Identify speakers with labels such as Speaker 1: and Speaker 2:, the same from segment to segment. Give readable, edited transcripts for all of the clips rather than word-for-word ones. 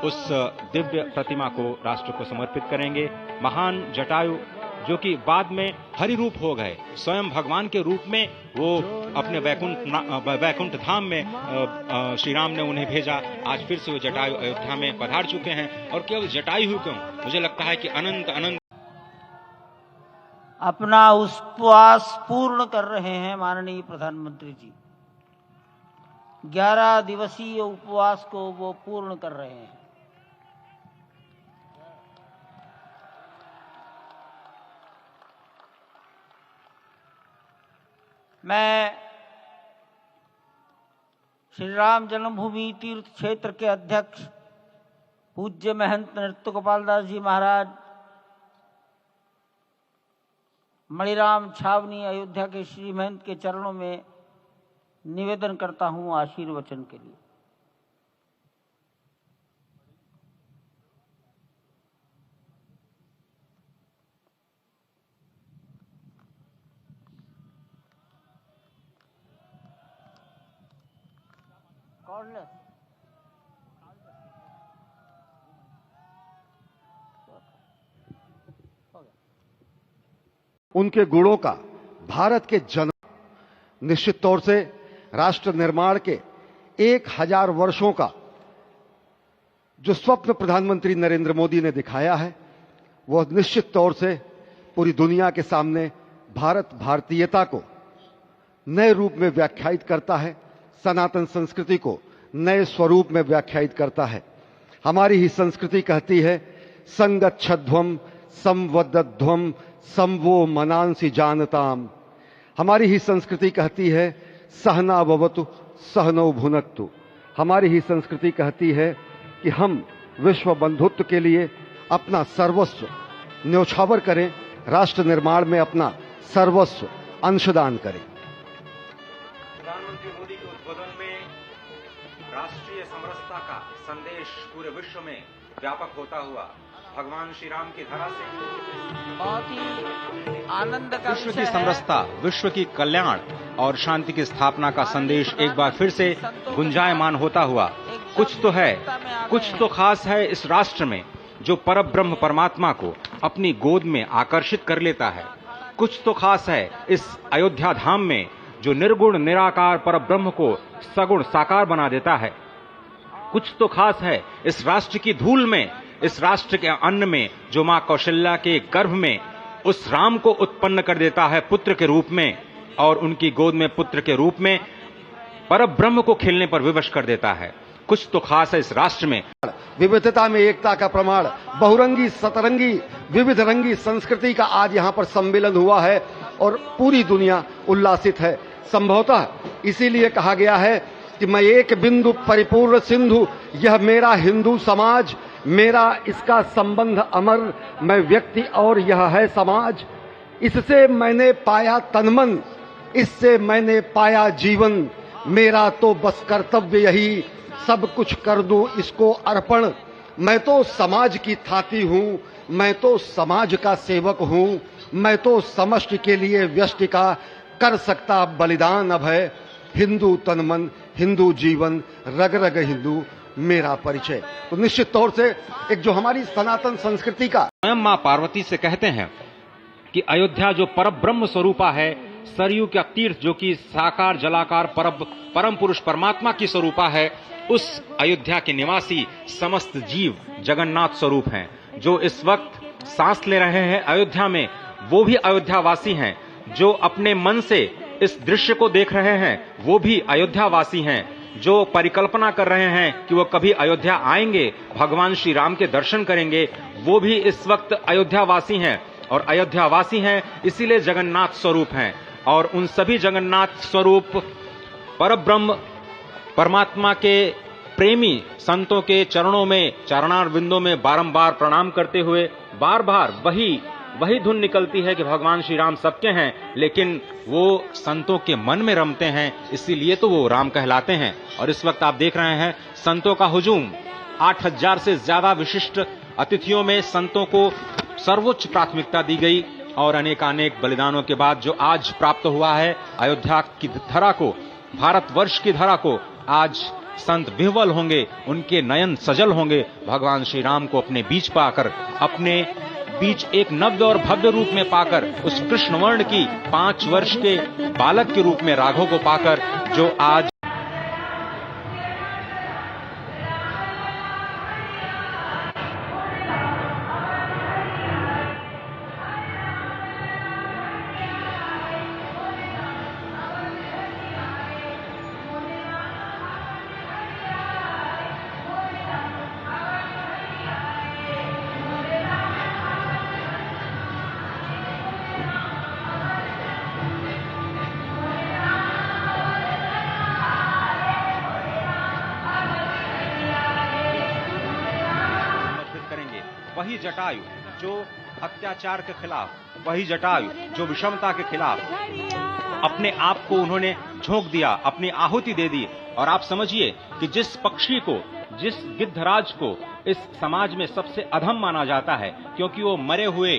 Speaker 1: उस दिव्य प्रतिमा को राष्ट्र को समर्पित करेंगे। महान जटायु जो कि बाद में हरि रूप हो गए, स्वयं भगवान के रूप में वो अपने वैकुंठ धाम में श्री राम ने उन्हें भेजा। आज फिर से वो जटायु अयोध्या में पधार चुके हैं और केवल जटायु ही क्यों, मुझे लगता है कि अनंत अनंत
Speaker 2: अपना उपवास पूर्ण कर रहे हैं माननीय प्रधानमंत्री जी। 11 दिवसीय उपवास को वो पूर्ण कर रहे हैं। मैं श्री राम जन्मभूमि तीर्थ क्षेत्र के अध्यक्ष पूज्य महंत नृत्य गोपाल दास जी महाराज, मणिराम छावनी अयोध्या के श्री महंत के चरणों में निवेदन करता हूं आशीर्वचन के लिए।
Speaker 3: उनके गुणों का भारत के जन निश्चित तौर से राष्ट्र निर्माण के 1000 वर्षों का जो स्वप्न प्रधानमंत्री नरेंद्र मोदी ने दिखाया है, वह निश्चित तौर से पूरी दुनिया के सामने भारत भारतीयता को नए रूप में व्याख्यायित करता है, सनातन संस्कृति को नए स्वरूप में व्याख्यायित करता है। हमारी ही संस्कृति कहती है, संगच्छध्वम संवदध्वम संवो मनांसि जानताम। हमारी ही संस्कृति कहती है, सहना भवतु सहनो भुनक्तु। हमारी ही संस्कृति कहती है कि हम विश्व बंधुत्व के लिए अपना सर्वस्व न्योछावर करें, राष्ट्र निर्माण में अपना सर्वस्व अंशदान करें।
Speaker 1: प्रधानमंत्री मोदी के उद्बोधन में राष्ट्रीय समरसता का संदेश पूरे विश्व में व्यापक होता हुआ भगवान श्री राम की धरा से
Speaker 2: बहुत ही आनंद का
Speaker 1: विश्व की समरसता, विश्व की कल्याण और शांति की स्थापना का संदेश एक बार फिर से गुंजायमान होता हुआ कुछ तो है, कुछ तो खास है इस राष्ट्र में जो परब्रह्म परमात्मा को अपनी गोद में आकर्षित कर लेता है। कुछ तो खास है इस अयोध्या धाम में जो निर्गुण निराकार परब्रह्म को सगुण साकार बना देता है। कुछ तो खास है इस राष्ट्र की धूल में, इस राष्ट्र के अन्न में जो मां कौशल्या के गर्भ में उस राम को उत्पन्न कर देता है पुत्र के रूप में, और उनकी गोद में पुत्र के रूप में परब्रह्म को खेलने पर विवश कर देता है। कुछ तो खास है इस राष्ट्र में।
Speaker 3: विविधता में एकता का प्रमाण, बहुरंगी सतरंगी विविध रंगी संस्कृति का आज यहां पर सम्मिलन हुआ है और पूरी दुनिया उल्लासित है। संभवतः इसीलिए कहा गया है कि मैं एक बिंदु परिपूर्ण सिंधु, यह मेरा हिंदू समाज, मेरा इसका संबंध अमर, मैं व्यक्ति और यह है समाज। इससे मैंने पाया तनमन, इससे मैंने पाया जीवन, मेरा तो बस कर्तव्य यही, सब कुछ कर दूं इसको अर्पण। मैं तो समाज की थाती हूं, मैं तो समाज का सेवक हूं, मैं तो समष्टि के लिए व्यष्टि का कर सकता बलिदान अब है। हिंदू तनमन, हिंदू जीवन, रग रग हिंदू मेरा परिचय। तो निश्चित तौर से एक जो हमारी सनातन संस्कृति का
Speaker 1: स्वयं मां पार्वती से कहते हैं कि अयोध्या जो परब्रह्म स्वरूपा है, सरयू का तीर्थ जो कि साकार जलाकार परम पुरुष परमात्मा की स्वरूपा है, उस अयोध्या के निवासी समस्त जीव जगन्नाथ स्वरूप हैं। जो इस वक्त सांस ले रहे हैं अयोध्या में, वो भी अयोध्यावासी हैं। जो अपने मन से इस दृश्य को देख रहे हैं, वो भी अयोध्यावासी हैं। जो परिकल्पना कर रहे हैं कि वो कभी अयोध्या आएंगे, भगवान श्री राम के दर्शन करेंगे, वो भी इस वक्त अयोध्यावासी हैं। और अयोध्यावासी हैं इसीलिए जगन्नाथ स्वरूप हैं। और उन सभी जगन्नाथ स्वरूप परब्रह्म परमात्मा के प्रेमी संतों के चरणों में, चरणार बिंदों में बारंबार प्रणाम करते हुए बार बार वही धुन निकलती है कि भगवान श्री राम सबके हैं, लेकिन वो संतों के मन में रमते हैं, इसीलिए तो वो राम कहलाते हैं। और इस वक्त आप देख रहे हैं संतों का हुजूम, 8000 से ज्यादा विशिष्ट अतिथियों में संतों को सर्वोच्च प्राथमिकता दी गई। और अनेकानेक बलिदानों के बाद जो आज प्राप्त हुआ है, अयोध्या की धरा को, भारतवर्ष की धरा को आज संत विह्वल होंगे, उनके नयन सजल होंगे, भगवान श्री राम को अपने बीच पाकर, अपने बीच एक नव्य और भव्य रूप में पाकर, उस कृष्ण वर्ण की 5 वर्ष के बालक के रूप में राघव को पाकर, जो आज वही जटायु जो अत्याचार के खिलाफ, वही जटायु जो विषमता के खिलाफ अपने आप को उन्होंने झोंक दिया, अपनी आहुति दे दी। और आप समझिए कि जिस पक्षी को, जिस गिद्धराज को इस समाज में सबसे अधम माना जाता है, क्योंकि वो मरे हुए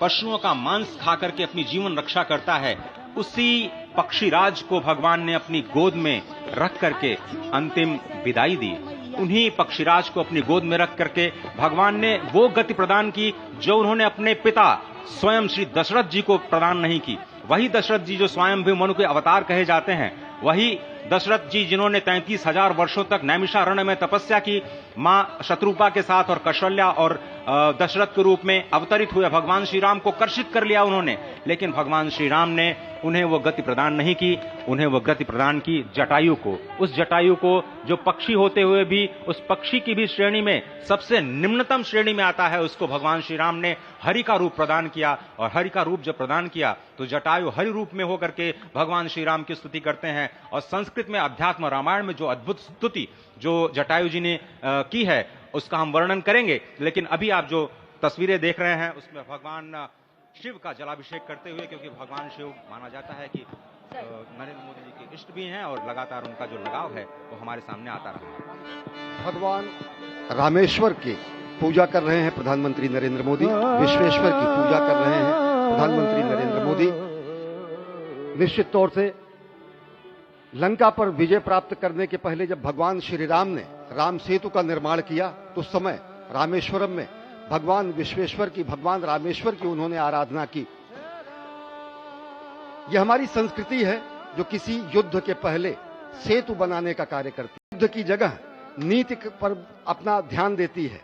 Speaker 1: पशुओं का मांस खाकर के अपनी जीवन रक्षा करता है, उसी पक्षीराज को भगवान ने अपनी गोद में रख करके अंतिम विदाई दी। उन्हीं पक्षीराज को अपनी गोद में रख करके भगवान ने वो गति प्रदान की जो उन्होंने अपने पिता स्वयं श्री दशरथ जी को प्रदान नहीं की। वही दशरथ जी जो स्वयं भी मनु के अवतार कहे जाते हैं, वही दशरथ जी जिन्होंने 33,000 वर्षों तक नैमिषारण्य में तपस्या की, मां शत्रुपा के साथ और कौशल्या और दशरथ के रूप में अवतरित हुए, भगवान श्री राम को कर्षित कर लिया उन्होंने, लेकिन भगवान श्री राम ने उन्हें वो गति प्रदान नहीं की। उन्हें वो गति प्रदान की जटायु को, उस जटायु को जो पक्षी होते हुए भी उस पक्षी की भी श्रेणी में सबसे निम्नतम श्रेणी में आता है, उसको भगवान श्री राम ने हरि का रूप प्रदान किया। और हरि का रूप जब प्रदान किया तो जटायु हरि रूप में होकर के भगवान श्री राम की स्तुति करते हैं। और संस्कृत में अध्यात्म रामायण में जो अद्भुत स्तुति जो जटायु जी ने की है, उसका हम वर्णन करेंगे। लेकिन अभी आप जो तस्वीरें देख रहे हैं उसमें भगवान शिव का जलाभिषेक करते हुए, क्योंकि भगवान शिव माना जाता है कि नरेंद्र मोदी जी के इष्ट भी हैं और लगातार उनका जो लगाव है वो हमारे सामने आता रहा।
Speaker 3: भगवान रामेश्वर की पूजा कर रहे हैं प्रधानमंत्री नरेंद्र मोदी, विश्वेश्वर की पूजा कर रहे हैं प्रधानमंत्री नरेंद्र मोदी। निश्चित तौर से लंका पर विजय प्राप्त करने के पहले जब भगवान श्री राम ने राम सेतु का निर्माण किया तो उस समय रामेश्वरम में भगवान विश्वेश्वर की, भगवान रामेश्वर की उन्होंने आराधना की। यह हमारी संस्कृति है जो किसी युद्ध के पहले सेतु बनाने का कार्य करती है, युद्ध की जगह नीति पर अपना ध्यान देती है।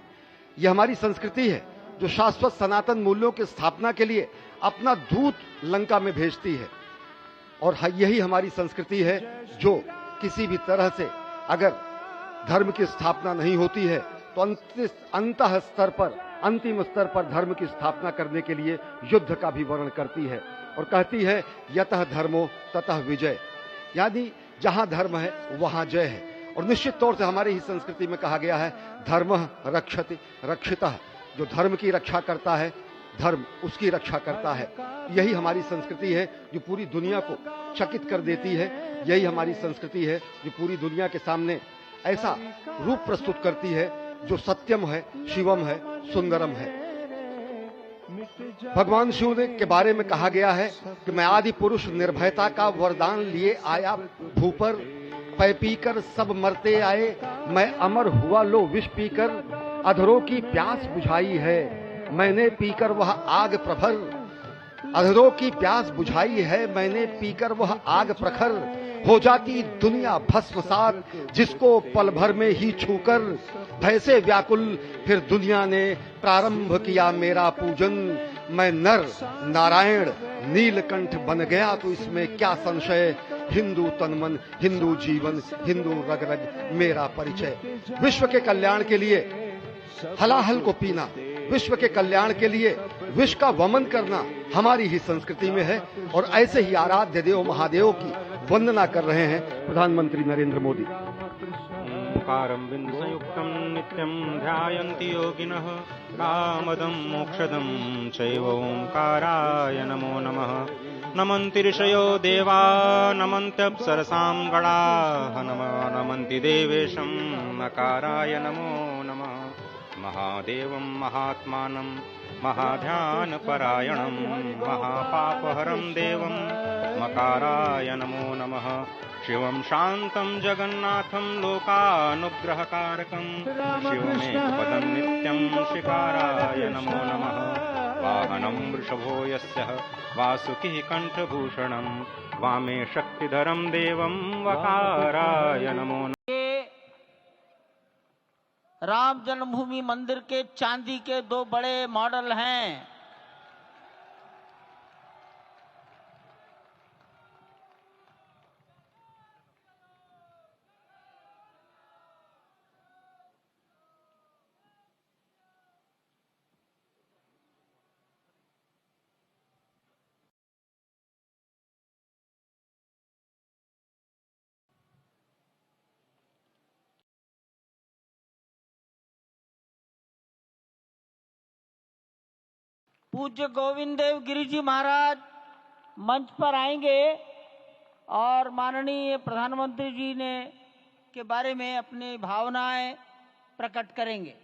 Speaker 3: यह हमारी संस्कृति है जो शाश्वत सनातन मूल्यों की स्थापना के लिए अपना दूत लंका में भेजती है। और यही हमारी संस्कृति है जो किसी भी तरह से अगर धर्म की स्थापना नहीं होती है तो अंतः स्तर पर, अंतिम स्तर पर धर्म की स्थापना करने के लिए युद्ध का भी वर्णन करती है और कहती है यतः धर्मो ततः विजय, यानी जहां धर्म है वहां जय है। और निश्चित तौर से हमारी ही संस्कृति में कहा गया है धर्मः रक्षति रक्षितः, जो धर्म की रक्षा करता है धर्म उसकी रक्षा करता है। यही हमारी संस्कृति है जो पूरी दुनिया को चकित कर देती है। यही हमारी संस्कृति है जो पूरी दुनिया के सामने ऐसा रूप प्रस्तुत करती है जो सत्यम है, शिवम है, सुंदरम है। भगवान शिव के बारे में कहा गया है कि मैं आदि पुरुष निर्भयता का वरदान लिए आया भूपर, पै पीकर सब मरते आए, मैं अमर हुआ लो विष पीकर, अधरों की प्यास बुझाई है मैंने पीकर वह आग प्रखर, अधरों की प्यास बुझाई है मैंने पीकर वह आग प्रखर, हो जाती दुनिया भस्मसात जिसको पल भर में ही छूकर, भय से व्याकुल फिर दुनिया ने प्रारंभ किया मेरा पूजन, मैं नर नारायण नीलकंठ बन गया तो इसमें क्या संशय, हिंदू तनमन हिंदू जीवन हिंदू रग रग मेरा परिचय। विश्व के कल्याण के लिए हलाहल को पीना, विश्व के कल्याण के लिए विश्व का वमन करना हमारी ही संस्कृति में है। और ऐसे ही आराध्य देव महादेव की वंदना कर रहे हैं प्रधानमंत्री नरेंद्र मोदी।
Speaker 1: ओंकारं बिंदु संयुक्तं नित्यं ध्यायन्ति योगिनः, कामदं मोक्षदं चैव ओंकाराय नमो नमः। नमन्ति ऋषयो देवा नमन्त्यप्सरसां गणाः, नमन्ति देवेशं नकाराय नमो नमः। महादेवं महात्मानं महाध्यानपरायणं महापापहरं देवं मकाराय नमो नमः। शिवं शान्तं जगन्नाथं लोकानुग्रहकारकं शिवमेकपदं नित्यं शिकाराय नमो नमः। वाहनं वृषभो यस्य वासुकिः कंठभूषणं वामे शक्तिधरं देवं वकाराय नमो नमः।
Speaker 2: राम जन्मभूमि मंदिर के चांदी के 2 बड़े मॉडल हैं। पूज्य गोविंद देव गिरि जी महाराज मंच पर आएंगे और माननीय प्रधानमंत्री जी ने के बारे में अपनी भावनाएं प्रकट करेंगे।